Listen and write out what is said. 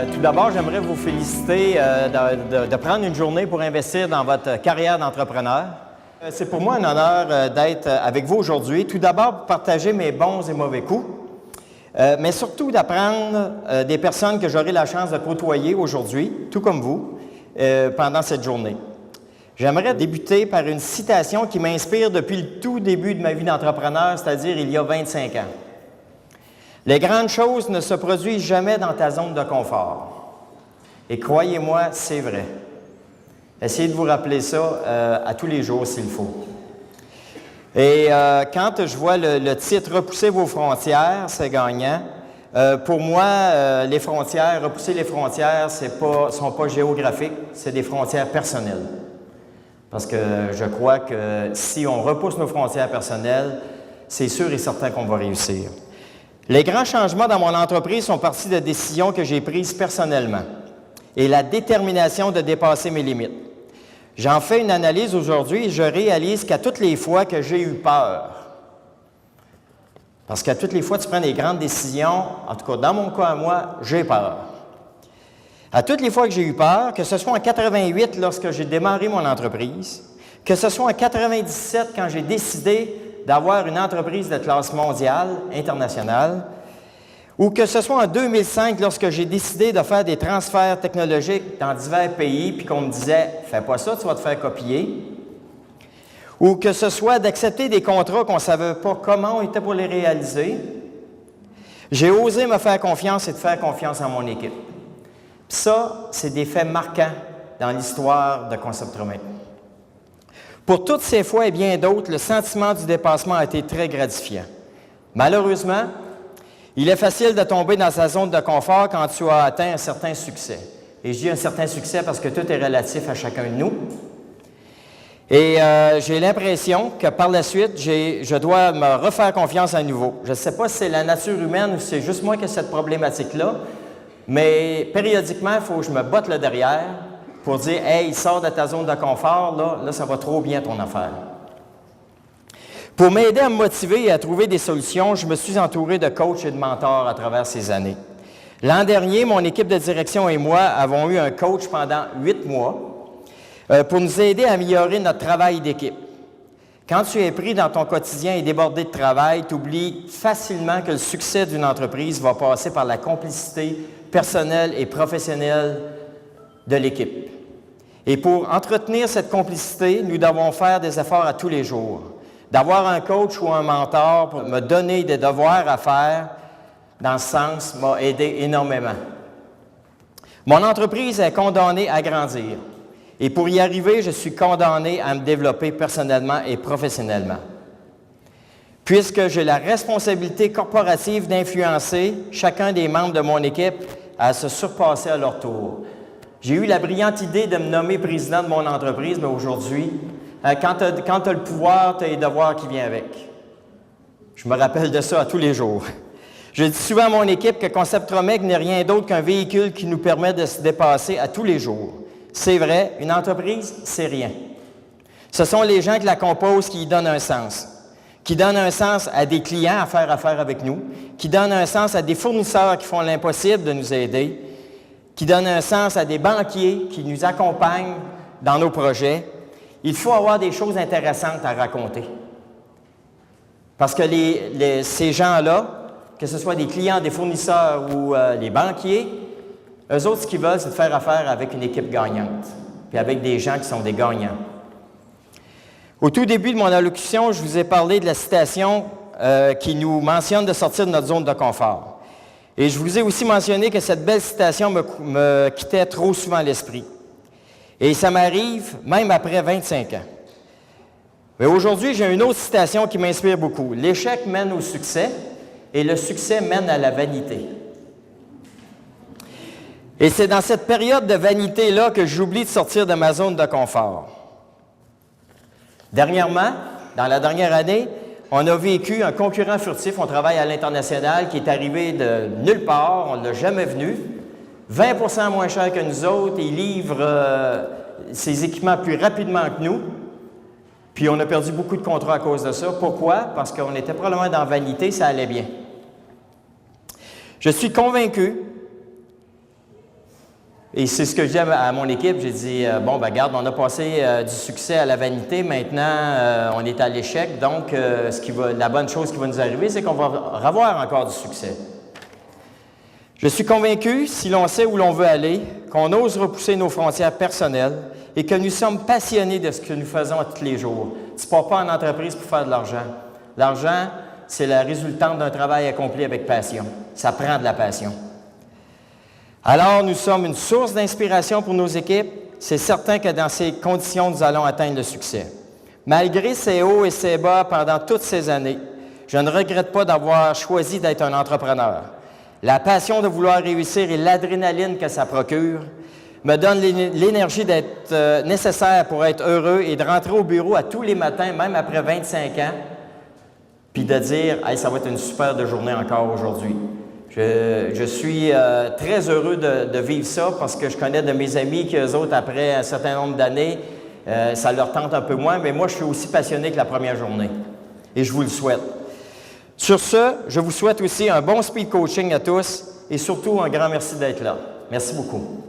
Tout d'abord, j'aimerais vous féliciter de prendre une journée pour investir dans votre carrière d'entrepreneur. C'est pour moi un honneur d'être avec vous aujourd'hui. Tout d'abord, pour partager mes bons et mauvais coups, mais surtout d'apprendre des personnes que j'aurai la chance de côtoyer aujourd'hui, tout comme vous, pendant cette journée. J'aimerais débuter par une citation qui m'inspire depuis le tout début de ma vie d'entrepreneur, c'est-à-dire il y a 25 ans. Les grandes choses ne se produisent jamais dans ta zone de confort. Et croyez-moi, c'est vrai. Essayez de vous rappeler ça à tous les jours s'il faut. Et quand je vois le titre « Repousser vos frontières », c'est gagnant. Pour moi, les frontières, repousser les frontières, ne sont pas géographiques, c'est des frontières personnelles. Parce que je crois que si on repousse nos frontières personnelles, c'est sûr et certain qu'on va réussir. Les grands changements dans mon entreprise sont partis de décisions que j'ai prises personnellement et la détermination de dépasser mes limites. J'en fais une analyse aujourd'hui et je réalise qu'à toutes les fois que j'ai eu peur, parce qu'à toutes les fois tu prends des grandes décisions, en tout cas dans mon cas à moi, j'ai peur. À toutes les fois que j'ai eu peur, que ce soit en 88 lorsque j'ai démarré mon entreprise, que ce soit en 97 quand j'ai décidé d'avoir une entreprise de classe mondiale, internationale, ou que ce soit en 2005 lorsque j'ai décidé de faire des transferts technologiques dans divers pays, puis qu'on me disait « Fais pas ça, tu vas te faire copier », ou que ce soit d'accepter des contrats qu'on ne savait pas comment on était pour les réaliser, j'ai osé me faire confiance et de faire confiance en mon équipe. Puis ça, c'est des faits marquants dans l'histoire de Conceptromed. Pour toutes ces fois et bien d'autres, le sentiment du dépassement a été très gratifiant. Malheureusement, il est facile de tomber dans sa zone de confort quand tu as atteint un certain succès. Et je dis un certain succès parce que tout est relatif à chacun de nous. Et j'ai l'impression que par la suite, je dois me refaire confiance à nouveau. Je ne sais pas si c'est la nature humaine ou si c'est juste moi qui ai cette problématique-là, mais périodiquement, il faut que je me botte le derrière pour dire « Hey, sors de ta zone de confort, là, ça va trop bien ton affaire. » Pour m'aider à me motiver et à trouver des solutions, je me suis entouré de coachs et de mentors à travers ces années. L'an dernier, mon équipe de direction et moi avons eu un coach pendant 8 mois pour nous aider à améliorer notre travail d'équipe. Quand tu es pris dans ton quotidien et débordé de travail, tu oublies facilement que le succès d'une entreprise va passer par la complicité personnelle et professionnelle de l'équipe. Et pour entretenir cette complicité, nous devons faire des efforts à tous les jours. D'avoir un coach ou un mentor pour me donner des devoirs à faire, dans ce sens, m'a aidé énormément. Mon entreprise est condamnée à grandir. Et pour y arriver, je suis condamné à me développer personnellement et professionnellement. Puisque j'ai la responsabilité corporative d'influencer chacun des membres de mon équipe à se surpasser à leur tour. J'ai eu la brillante idée de me nommer président de mon entreprise, mais aujourd'hui, quand tu as le pouvoir, tu as les devoirs qui viennent avec. Je me rappelle de ça à tous les jours. Je dis souvent à mon équipe que Conceptromed n'est rien d'autre qu'un véhicule qui nous permet de se dépasser à tous les jours. C'est vrai, une entreprise, c'est rien. Ce sont les gens qui la composent qui y donnent un sens. Qui donnent un sens à des clients à faire affaire avec nous, qui donnent un sens à des fournisseurs qui font l'impossible de nous aider, qui donnent un sens à des banquiers qui nous accompagnent dans nos projets. Il faut avoir des choses intéressantes à raconter. Parce que ces gens-là, que ce soit des clients, des fournisseurs ou les banquiers, eux autres, ce qu'ils veulent, c'est de faire affaire avec une équipe gagnante, puis avec des gens qui sont des gagnants. Au tout début de mon allocution, je vous ai parlé de la citation qui nous mentionne de sortir de notre zone de confort. Et je vous ai aussi mentionné que cette belle citation me quittait trop souvent l'esprit. Et ça m'arrive même après 25 ans. Mais aujourd'hui, j'ai une autre citation qui m'inspire beaucoup. « L'échec mène au succès et le succès mène à la vanité. » Et c'est dans cette période de vanité-là que j'oublie de sortir de ma zone de confort. Dernièrement, dans la dernière année, on a vécu un concurrent furtif, on travaille à l'international, qui est arrivé de nulle part, on ne l'a jamais venu, 20 moins cher que nous autres, il livre ses équipements plus rapidement que nous, puis on a perdu beaucoup de contrats à cause de ça. Pourquoi? Parce qu'on était probablement dans la vanité, ça allait bien. Je suis convaincu Et c'est ce que je dis à mon équipe. J'ai dit, bon, ben regarde, on a passé du succès à la vanité. Maintenant, on est à l'échec. Donc, la bonne chose qui va nous arriver, c'est qu'on va avoir encore du succès. Je suis convaincu, si l'on sait où l'on veut aller, qu'on ose repousser nos frontières personnelles et que nous sommes passionnés de ce que nous faisons tous les jours. Tu ne pars pas en entreprise pour faire de l'argent. L'argent, c'est la résultante d'un travail accompli avec passion. Ça prend de la passion. Alors, nous sommes une source d'inspiration pour nos équipes. C'est certain que dans ces conditions, nous allons atteindre le succès. Malgré ces hauts et ces bas pendant toutes ces années, je ne regrette pas d'avoir choisi d'être un entrepreneur. La passion de vouloir réussir et l'adrénaline que ça procure me donnent l'énergie d'être nécessaire pour être heureux et de rentrer au bureau à tous les matins, même après 25 ans, puis de dire « Hey, ça va être une super de journée encore aujourd'hui ». Je suis très heureux de vivre ça parce que je connais de mes amis qu'eux autres, après un certain nombre d'années, ça leur tente un peu moins, mais moi, je suis aussi passionné que la première journée. Et je vous le souhaite. Sur ce, je vous souhaite aussi un bon speed coaching à tous et surtout un grand merci d'être là. Merci beaucoup.